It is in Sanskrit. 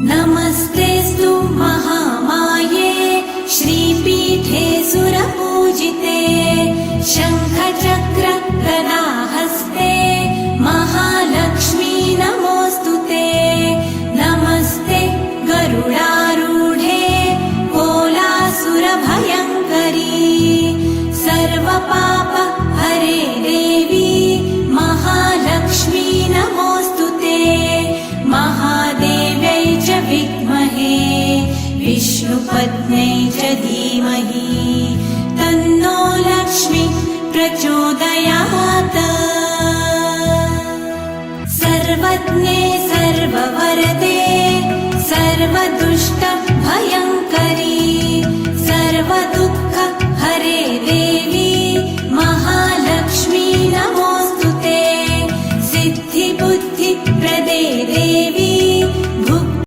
नमस्तेऽस्तु महामाये श्रीपीठे सुरपूजिते शङ्खचक्र गदाहस्ते महालक्ष्मी नमोऽस्तु ते। नमस्ते गरुडारूढे कोलासुरभयङ्करी सर्वपाप हरे देवी महालक्ष्मी नमोऽस्तु ते। महादेव्यै च विद्महे विष्णुपत्न्यै च धीमहि तन्नो लक्ष्मी प्रचोदयात्।